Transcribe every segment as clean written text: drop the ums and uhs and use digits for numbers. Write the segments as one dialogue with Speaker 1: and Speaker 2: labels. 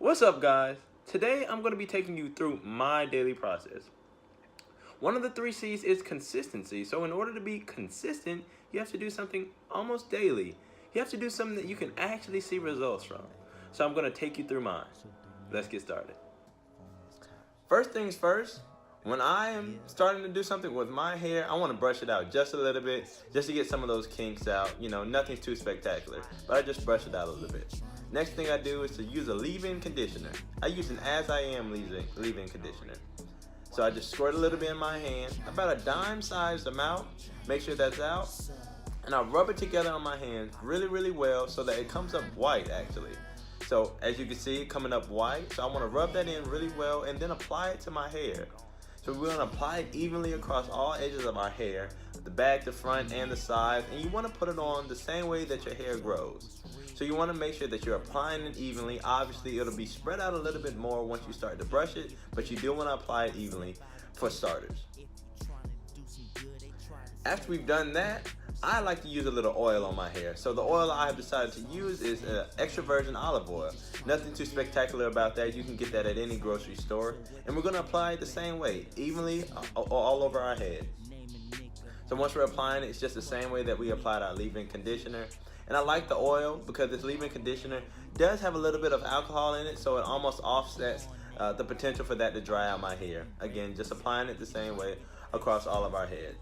Speaker 1: What's up, guys? Today I'm going to be taking you through my daily process. One of the three C's is consistency. So in order to be consistent, you have to do something almost daily. You have to do something that you can actually see results from. So I'm going to take you through mine. Let's get started. First things first, when I am starting to do something with my hair, I want to brush it out just a little bit, just to get some of those kinks out. You know, nothing's too spectacular, but I just brush it out a little bit. Next thing I do is to use a leave-in conditioner. I use an As I Am leave-in conditioner. So I just squirt a little bit in my hand, about a dime-sized amount, make sure that's out, and I rub it together on my hands really well so that it comes up white actually. So as you can see, coming up white, so I want to rub that in really well and then apply it to my hair. So we're going to apply it evenly across all edges of our hair, the back, the front, and the sides, and you want to put it on the same way that your hair grows. So you want to make sure that you're applying it evenly. Obviously, it'll be spread out a little bit more once you start to brush it, but you do want to apply it evenly for starters. After we've done that, I like to use a little oil on my hair. So the oil I have decided to use is extra virgin olive oil. Nothing too spectacular about that. You can get that at any grocery store. And we're going to apply it the same way, evenly all over our head. So once we're applying it, it's just the same way that we applied our leave-in conditioner. And I like the oil because this leave-in conditioner does have a little bit of alcohol in it, so it almost offsets the potential for that to dry out my hair. Again, just applying it the same way across all of our heads.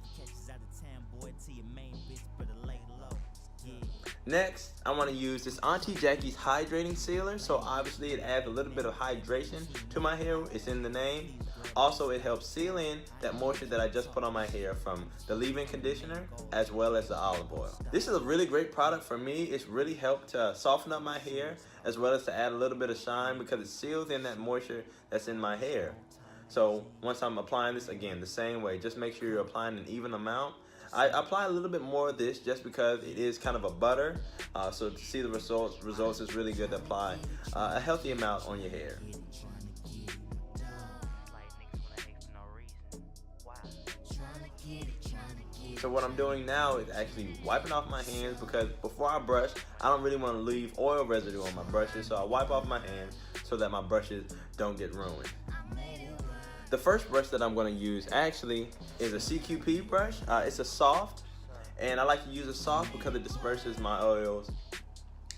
Speaker 1: Next, I want to use this Auntie Jackie's Hydrating Sealer. So obviously it adds a little bit of hydration to my hair. It's in the name. Also, it helps seal in that moisture that I just put on my hair from the leave-in conditioner as well as the olive oil. This is a really great product for me. It's really helped to soften up my hair as well as to add a little bit of shine because it seals in that moisture that's in my hair. So once I'm applying this, again, the same way, just make sure you're applying an even amount. I apply a little bit more of this just because it is kind of a butter, so to see the results is really good to apply a healthy amount on your hair. So what I'm doing now is actually wiping off my hands because before I brush, I don't really want to leave oil residue on my brushes, so I wipe off my hands so that my brushes don't get ruined. The first brush that I'm going to use actually is a CQP brush. It's a soft, and I like to use a soft because it disperses my oils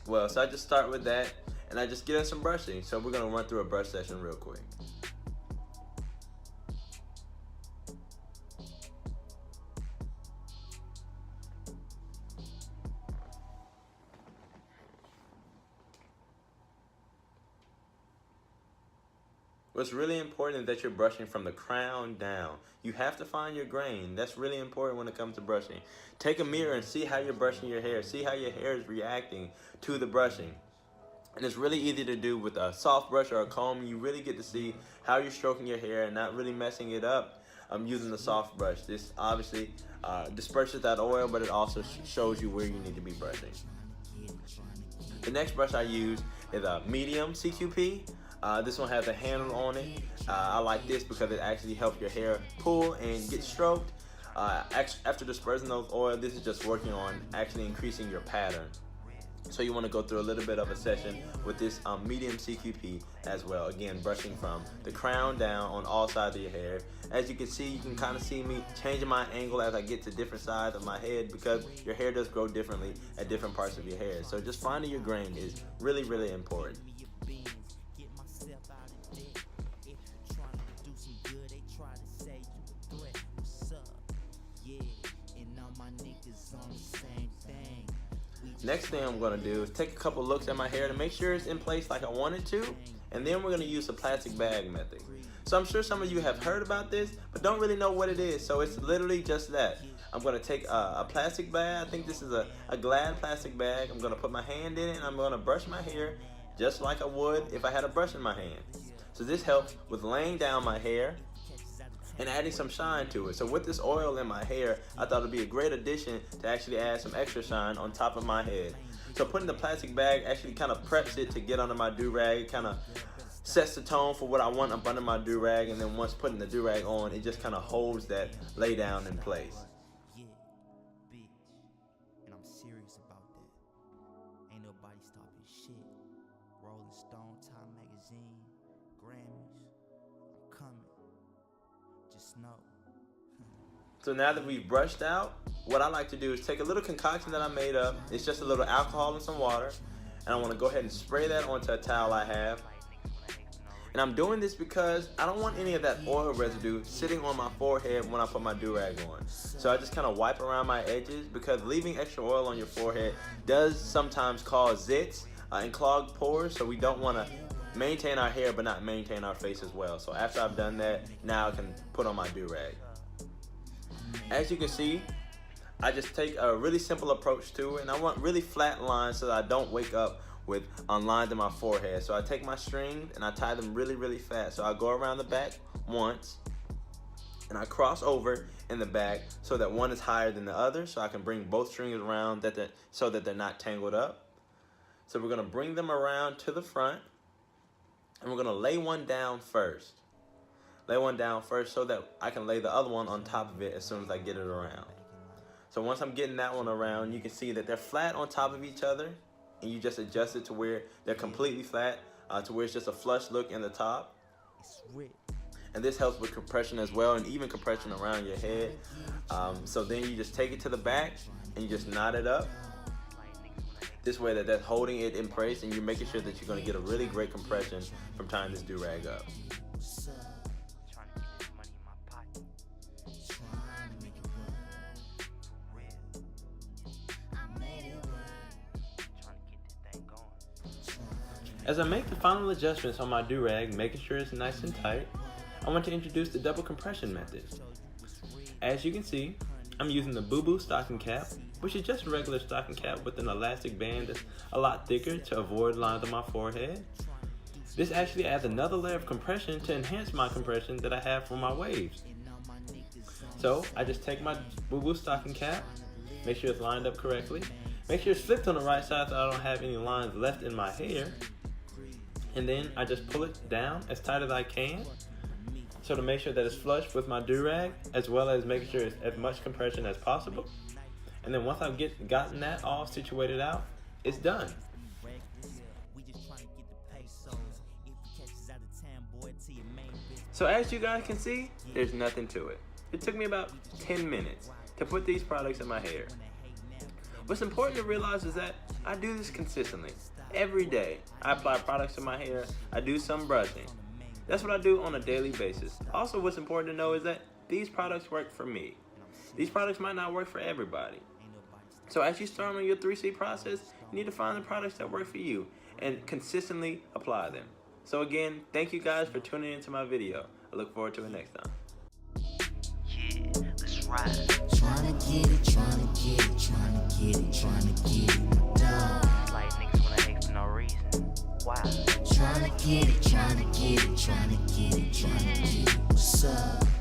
Speaker 1: well. So I just start with that, and I just get in some brushing. So we're going to run through a brush session real quick. What's really important is that you're brushing from the crown down. You have to find your grain. That's really important when it comes to brushing. Take a mirror and see how you're brushing your hair. See how your hair is reacting to the brushing. And it's really easy to do with a soft brush or a comb. You really get to see how you're stroking your hair and not really messing it up using the soft brush. This obviously disperses that oil, but it also shows you where you need to be brushing. The next brush I use is a medium CQP. This one has a handle on it. I like this because it actually helps your hair pull and get stroked. After dispersing those oils, this is just working on actually increasing your pattern. So you want to go through a little bit of a session with this medium CQP as well. Again, brushing from the crown down on all sides of your hair. As you can see, you can kind of see me changing my angle as I get to different sides of my head because your hair does grow differently at different parts of your hair. So just finding your grain is really important. Next thing I'm going to do is take a couple looks at my hair to make sure it's in place like I want it to, and then we're going to use the plastic bag method. So I'm sure some of you have heard about this, but don't really know what it is, so it's literally just that. I'm going to take a plastic bag. I think this is a Glad plastic bag. I'm going to put my hand in it, and I'm going to brush my hair just like I would if I had a brush in my hand. So this helps with laying down my hair and adding some shine to it. So with this oil in my hair, I thought it'd be a great addition to actually add some extra shine on top of my head. So putting the plastic bag actually kind of preps it to get under my do-rag. It kind of sets the tone for what I want up under my do-rag, and then once putting the do-rag on, it just kind of holds that lay down in place.
Speaker 2: Yeah, bitch, and I'm serious about that. Ain't nobody stopping shit. Rolling Stone Time Magazine, Grammys, I'm coming. Just know.
Speaker 1: So now that we've brushed out, what I like to do is take a little concoction that I made up. It's just a little alcohol and some water. And I want to go ahead and spray that onto a towel I have. And I'm doing this because I don't want any of that oil residue sitting on my forehead when I put my do-rag on. So I just kind of wipe around my edges, because leaving extra oil on your forehead does sometimes cause zits and clogged pores. So we don't want to maintain our hair but not maintain our face as well. So after I've done that, now I can put on my do-rag. As you can see, I just take a really simple approach to it, and I want really flat lines so that I don't wake up with lines in my forehead. So I take my strings and I tie them really, really fast. So I go around the back once, and I cross over in the back so that one is higher than the other, so I can bring both strings around so that they're not tangled up. So we're gonna bring them around to the front, and we're gonna lay one down first. Lay one down first so that I can lay the other one on top of it as soon as I get it around. So once I'm getting that one around, you can see that they're flat on top of each other, and you just adjust it to where they're completely flat, to where it's just a flush look in the top. And this helps with compression as well, and even compression around your head. So then you just take it to the back and you just knot it up. This way that's holding it in place, and you're making sure that you're gonna get a really great compression from tying this do-rag up. As I make the final adjustments on my do-rag, making sure it's nice and tight, I want to introduce the double compression method. As you can see, I'm using the Boo Boo stocking cap, which is just a regular stocking cap with an elastic band that's a lot thicker to avoid lines on my forehead. This actually adds another layer of compression to enhance my compression that I have for my waves. So I just take my Boo Boo stocking cap, make sure it's lined up correctly, make sure it's flipped on the right side so I don't have any lines left in my hair. And then I just pull it down as tight as I can, so to make sure that it's flush with my do-rag, as well as making sure it's as much compression as possible. And then once I've gotten that all situated out, it's done. So as you guys can see, there's nothing to it. It took me about 10 minutes to put these products in my hair. What's important to realize is that I do this consistently. Every day, I apply products to my hair, I do some brushing. That's what I do on a daily basis. Also, what's important to know is that these products work for me. These products might not work for everybody. So as you start on your 3C process, you need to find the products that work for you and consistently apply them. So again, thank you guys for tuning into my video. I look forward to it next time.
Speaker 2: Yeah, let's ride.
Speaker 3: Tryna get it, tryna get it, tryna get it, tryna get it, dog.
Speaker 2: Like niggas wanna hate for no reason. Why?
Speaker 3: Tryna get it, tryna get it, tryna get it, tryna get it. What's up?